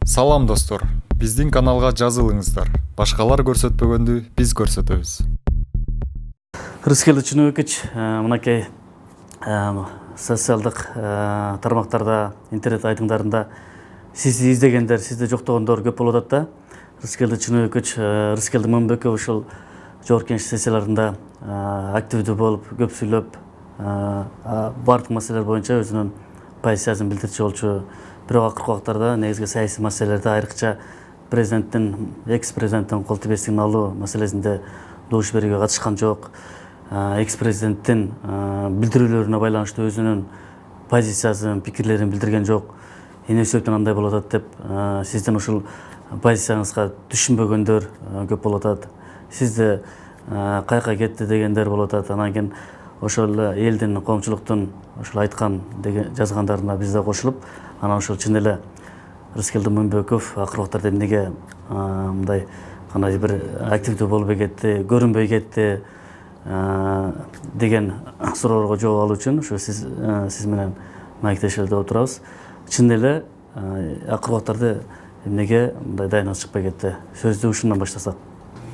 Салам достор, биздин каналга жазылыңыздар. Башкалар көрсөтпөгөндү биз көрсөтөбүз. Рыскелди Чыныбекович, мынакей социалдык тармактарда, интернет айтыңдарында сизди издегендер, сизди жоктогондор көп болуп атат да. Рыскелди Чыныбекович, Рыскелди Мамбеков ушул жогорку кеңеш сессияларында активдүү болуп, көп сүйлөп, бардык маселелер боюнча өзүнүн позициясын билдирчү болчу. Бирок акыркы убактарда негизги саясий маселелерде, айрыкча экс-президенттин кол тибестигин алуу маселесинде добуш берүүгө катышкан жок. Экс-президенттин билдирүүлөрүнө байланыштуу өзүнүн позициясын, пикирлерин билдирген жок. Эмне себептен андай болуп атат деп, сиздин ушул позицияңызга түшүнбөгөндөр көп болуп атат. Сизди каяка кетти дегендер болуп атат. Анан кийин ошол элдин, коомчулуктун ошол айткан жазгандарына биз да кошулуп, анан ошол чын эле Рыскелди Мамбеков акыркы убактарда эмнеге мындай кандай бир активдүү болбой кетти, көрүнбөй кетти деген суроолорго жооп алуу үчүн ушу сиз менен маектешели деп отурабыз. Чын эле акыркы убактарда эмнеге мындай дайыноосу чыкпай кетти? Сөздү ушундан баштасак.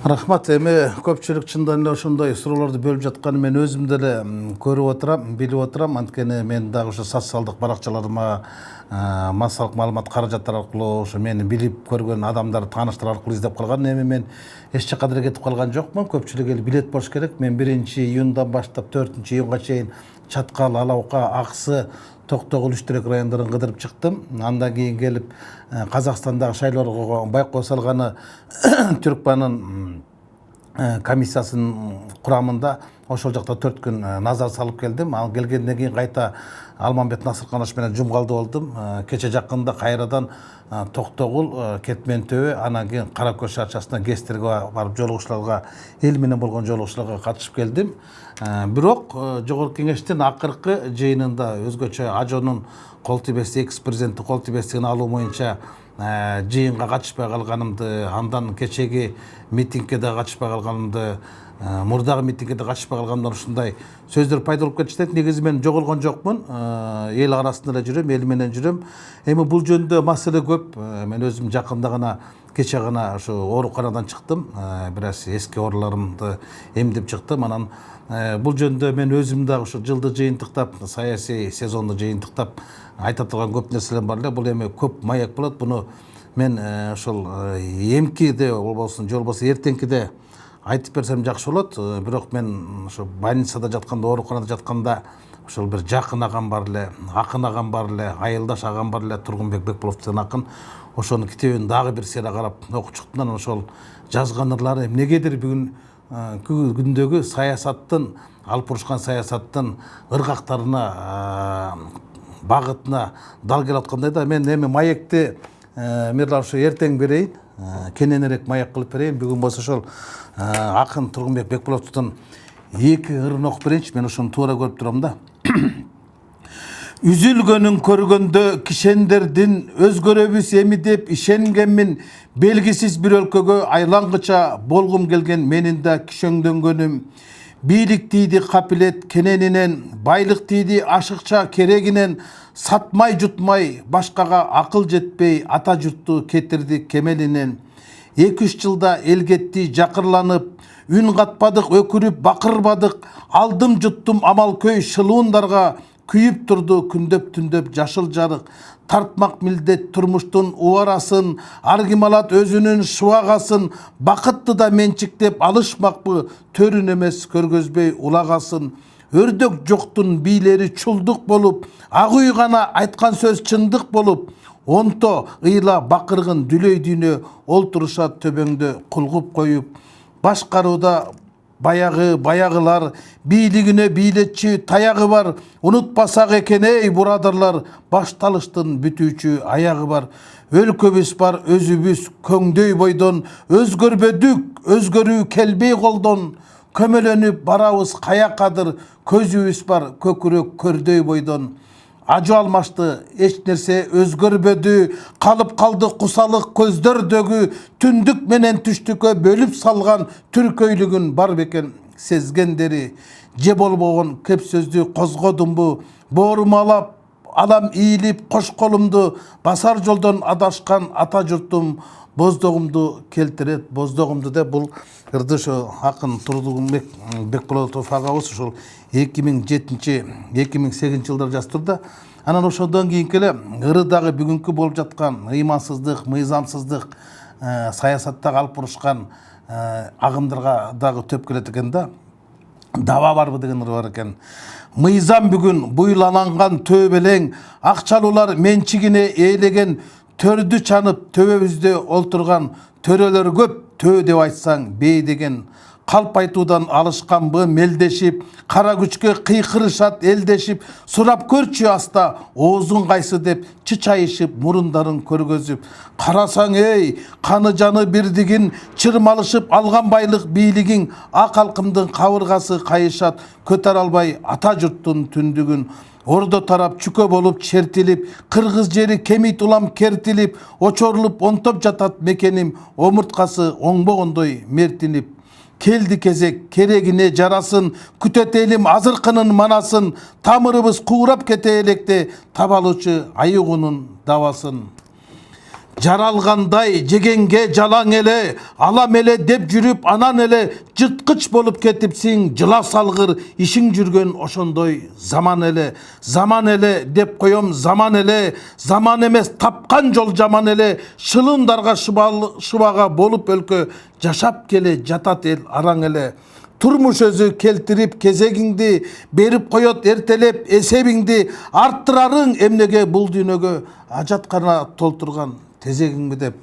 Рахмат. Эми көпчүлүк чындан эле ошондой суроолорду бөлүп жатканы мен өзүм деле көрүп отурам, билип отурам. Анткени мен дагы ошо социалдык баракчаларыма массалык маалымат каражаттар аркылуу ошо мени билип көргөн адамдар, тааныштар аркылуу издеп калган. Эми мен эч жакка деле кетип калган жокмун. Көпчүлүк эл билет болуш керек. Мен 1-июндан баштап 4-июнга чейин Чаткал, Алаука, Аксы, Токтогул, Үчтүрөк райондорун кыдырып чыктым. Андан кийин келип Казакстандагы шайлоого байкоо салганы Түркманын комиссиясынын курамында ошол жакта 4 күн назар салып келдим. Ал келгенден кийин кайта Алмамбет Насырканович менен жумгалды болдум. Кече жакында кайрадан Токтогул, Кетмен төбө, анан кийин Кара Көз шаарчасына Кестерге барып жолугушууларга, эл менен болгон жолугушууларга катышып келдим. Бирок жогорку кеңештин акыркы жыйынында өзгөчө Ажонун кол тибести, экс-президенттин кол тибестигин алуу боюнча жыйынга катышпай калганымды, андан кечеги митингге да катышпай калганымды, мурдагы митингге да катышпай калганымдан ушундай сөздөр пайда болуп кетишти. Негизи мен жоголгон жокмун, эл арасында эле жүрөм, эл менен жүрөм. Эми бул жөнүндө маселе көп. Мен өзүм жакында гана, кече гана ушу ооруканадан чыктым, бир аз эски ооруларымды эмдеп чыктым. Анан бул жөнүндө мен өзүм дагы ушу жылды жыйынтыктап, саясий сезонду жыйынтыктап айта турган көп нерселер бар эле. Бул эми көп маек болот. Буну мен ошол эмкиде болбосун, же болбосо эртеңкиде айтып берсем жакшы болот. Бирок мен ошо больницада жатканда, ооруканада жатканда ошол бир жакын агам бар эле, акын агам бар эле, айылдаш агам бар эле, Тургунбек Бекболов деген акын. Ошонун китебин дагы бир сыйра карап окуп чыктым. Анан ошол жазган ырлары эмнегедир бүгүнкү күндөгү саясаттын, алып бурушкан саясаттын ыргактарына, багытына дал келип аткандай да. Мен эми маекти мырлар ушу эртең берейин, кененирээк маек кылып берейин. Бүгүн болсо ошол акын Тургунбек Бекболовдун 2 ырын окуп берейинчи. Мен ошону туура көрүп турам да. Үзүлгөнүн көргөндө кишендердин өзгөрөбүз эми деп ишенгенмин. Белгисиз бир өлкөгө айлангыча болгум келген менин да кишөңдөнгөнүм. Бийлик тийди капилет кененинен, байлык тийди ашыкча керегинен, сатмай жутмай, башкага акыл жетпей, ата журтту кетирди кемелинен. 2-3 жылда эл кетти жакырланып, үн катпадык, өкүрүп бакырбадык, алдым жуттум амал көй шылуундарга, күйүп турду күндөп түндөп жашыл жарык. Тартмак милдет турмуштун убарасын, ар ким алат өзүнүн шубагасын, бакытты да менчиктеп алышмакпы, төрүн эмес көргөзбөй улагасын. Өрдөк жоктун бийлери чулдук болуп, ак үй гана айткан сөз чындык болуп, онто ыйла бакыргын дүлөй дүйнө олтурушат төбөңдө кулгуп коюп. Башкарууда баягылар, бийлигине бийлетчи таягы бар. Унутпасак экен эй бурадарлар, башталыштын бүтүүчү аягы бар. Өлкөбүз бар өзүбүз көңдөй бойдон, өзгөрбөдүк, өзгөрүү келбей колдон. Көмөлөнүп барабыз каякадыр, көзүбүз бар көкүрөк көрдөй бойдон. Ажы алмашты, эч нерсе өзгөрбөдү, калып калды кусалык көздөрдөгү, түндүк менен түштүккө бөлүп салган түркөйлүгүн бар бекен сезгендери. Же болбогон кеп сөздү козгодумбу, боорумалап алам ийилип кош колумду басар жолдон адашкан ата журтум боздогумду келтирет. Боздогумду деп бул ырды ошо акын Турдубек Бекболотов агабыз ушул 2007-2008 жылдар жазып турду. Анан ошондон кийинки эле ырыдагы бүгүнкү болуп жаткан ыймансыздык, мыйзамсыздык, саясаттагы алып бурушкан агымдарга дагы төп келет экен да. Даба барбы деген ыры бар экен. Мыйзам бүгүн буйлананган төбелең, акчалуулар менчигине ээлеген, төрдү чанып төбөбүздө олтурган төрөлөр көп, төө деп айтсаң бей деген. Калп айтуудан алышканбы мелдешип, кара күчкө кыйкырышат элдешип, сурап көрчү аста оозуң кайсы деп чычайышып, мурундарын көргөзүп. Карасаң эй, каны жаны бирдигин, чырмалышып алган байлык бийлигиң, ак алкымдын кабыргасы кайышат, көтөрө албай ата журттун түндүгүн. Ордо тарап чүкө болуп чертилип, кыргыз жери кемит улам кертилип, очорулуп онтоп жатат мекеним, омурткасы оңбогондой мертинип. Келди кезек, керегине жарасын, күтөт элим азыркынын манасын, тамырыбыз куурап кете электе, табалуучу аюгунун дабасын. Жаралгандай жегенге жалаң эле, алам эле деп жүрүп анан эле жырткыч болуп кетипсиң, жыла салгыр ишиң жүргөн ошондой заман эле. Заман эле деп коем, заман эле, заман эмес тапкан жол жаман эле, шылымдарга шыбага болуп өлкө, жашап келе жатат эл араң эле. Турмуш өзү келтирип кезегиңди, берип коет эртелеп эсебиңди, арттырарың эмнеге бул дүйнөгө ажаткана толтурган тезегиңби деп.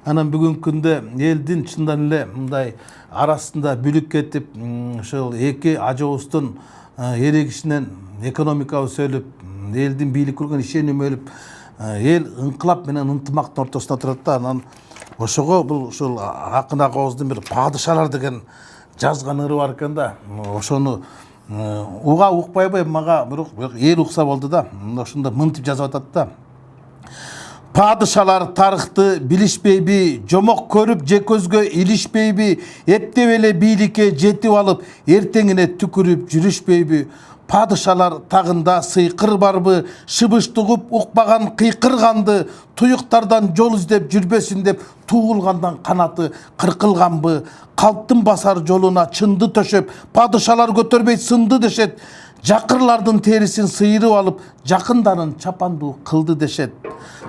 Анан бүгүнкү күндө элдин чындан эле мындай арасында бүлүк кетип, ошол эки ажыбыздын эрегишинен экономикабыз өлүп, элдин бийликке болгон ишеними өлүп, эл ыңкылап менен ынтымактын ортосунда турат да. Анан ошого бул ушул акын агабыздын бир падышалар деген жазган ыры бар экен да. Ошону укпайбы мага бирок эл укса болду да. Ошондо мынтип жазып атат да. Падышалар тарыхты билишпейби, жомок көрүп же көзгө илишпейби, эптеп эле бийликке жетип алып, эртеңине түкүрүп жүрүшпейби? Падышалар тагында сыйкыр барбы, шыбыш тугуп укпаган кыйкырганды, туюктардан жол издеп жүрбөсүн деп туулгандан канаты кыркылганбы? Калптын басар жолуна чынды төшөп, падышалар көтөрбөй сынды дешет. Жакырлардын терисин сыйырып алып, жакындарын чапандуу кылды дешет.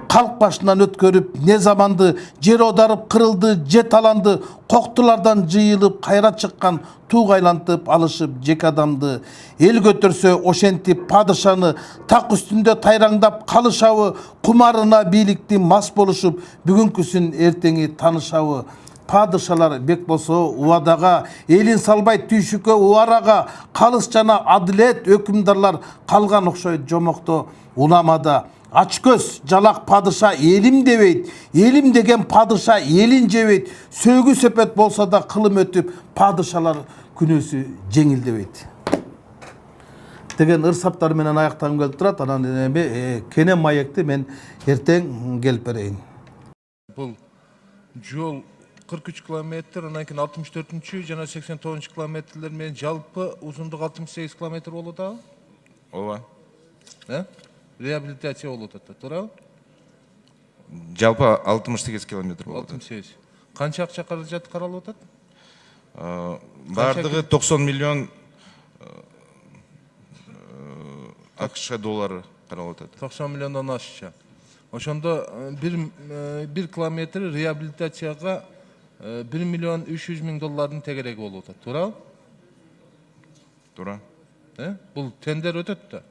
Калк башынан өткөрүп не заманды, жер одарып кырылды, же таланды, коктулардан жыйылып кайра чыккан, туг айлантып алышып жеке адамды. Эл көтөрсө ошентип падышаны, так үстүндө тайраңдап калышабы, кумарына бийликти мас болушуп, бүгүнкүсүн эртеңи таанышабы? Падышалар бек болсо убадага, элин салбай түйшүккө убарага, калыс жана адилет өкүмдарлар калган окшойт жомокто уламада. Ач көз жалак падыша элим дебейт, элим деген падыша элин жебейт, сөөгү сөпөт болсо да кылым өтүп, падышалар күнөөсү жеңилдебейт деген ыр саптар менен аяктагым келип турат. Анан кенен маекти мен эртең келип берейин. Бул жол 43 километр, анан кийин 64 жана 89 километрлер менен жалпы узундугу 68 километр болот абы? Ооба. Реабилитация болуп атат, туурабы? Жалпы 68 километр болот. 68. Канча акча каражат каралып атат? Бардыгы 90 миллион АКШ доллары каралып атат. 90 миллиондон ашча. Ошондо бир километр реабилитацияга 1 миллион 300 миң доллардын тегереги болуп атат, туурабы? Туура. Бул тендер өтөт да.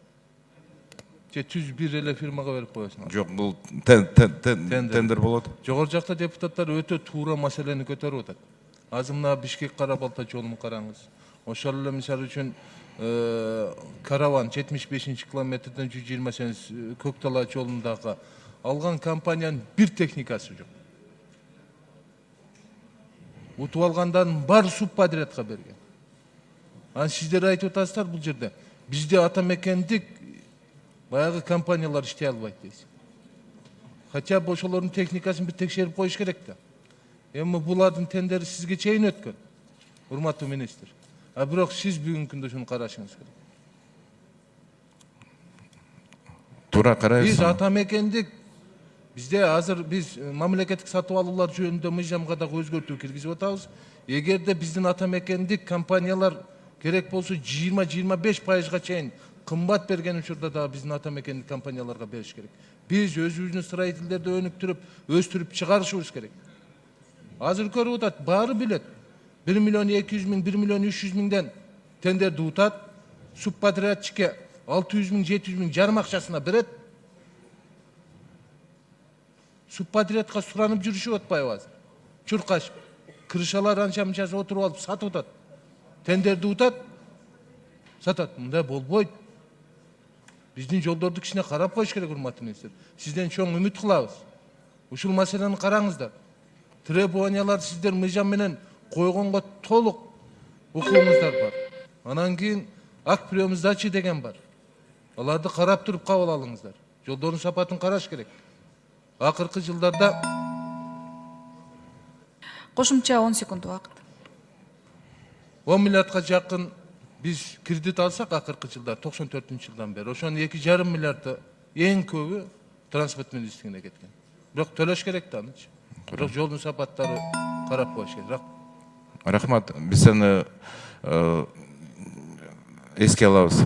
Же түз бир эле фирмага берип коесуңар? Жок, бул тендер болот. Жогору жакта депутаттар өтө туура маселени көтөрүп атат. Азыр мына Бишкек Кара-Балта жолун караңыз. Ошол эле мисалы үчүн караван 75 километрден 128 Көктала жолундагы алган компаниянын бир техникасы жок. Утуп алгандан баары субподрядка берген. Анан сиздер айтып атасыздар бул жерде. Бизде ата мекендик баягы компаниялар иштей албайт дейсиз. Хотя бы ошолордун техникасын бир текшерип коюш керек да. Эми булардын тендери сизге чейин өткөн, урматтуу министр. А бирок сиз бүгүнкү күндө шуну карашыңыз керек. туура Биз карайбыз. ата мекендик бизде азыр биз мамлекеттик сатып алуулар жөнүндө мыйзамга дагы өзгөртүү киргизип атабыз. Эгерде биздин ата мекендик компаниялар керек болсо 20-25%га чейин кымбат берген учурда дагы биздин ата мекендик компанияларга бериш керек. Биз өзүбүздүн строительдерди өнүктүрүп, өстүрүп чыгарышыбыз керек. Азыр көрүп атат, баары билет. 1 миллион 200 миң, 1 миллион 300 миңден тендерди утат, субподрядчикке 600 миң, 700 миң жарым акчасына берет. Субподрядка суранып жүрүшүп атпайбы азыр? Чуркашып, крышалар анча мынчасы отуруп алып сатып атат. Тендерди утат, сатат. Мындай болбойт. Биздин жолдорду кичине карап коюш керек, урматтуу министр. Сизден чоң үмүт кылабыз. Ушул маселени караңыздар. Требованиялар сиздер мыйзам менен койгонго толук укугуңуздар бар. Анан кийин акт прием сдачи деген бар. Аларды карап туруп кабыл алыңыздар. Жолдордун сапатын караш керек. Акыркы жылдарда Кошумча 10 секунд убакыт. 10 миллиардка жакын биз кредит алсак акыркы жылдар 94-жылдан бери ошонун 2,5 миллиарды эң көбү транспорт министрлигине кеткен. Бирок төлөш керек да анычы. Бирок жолдун сапаттары карап коюш керек. Рахмат, биз сени эске алабыз.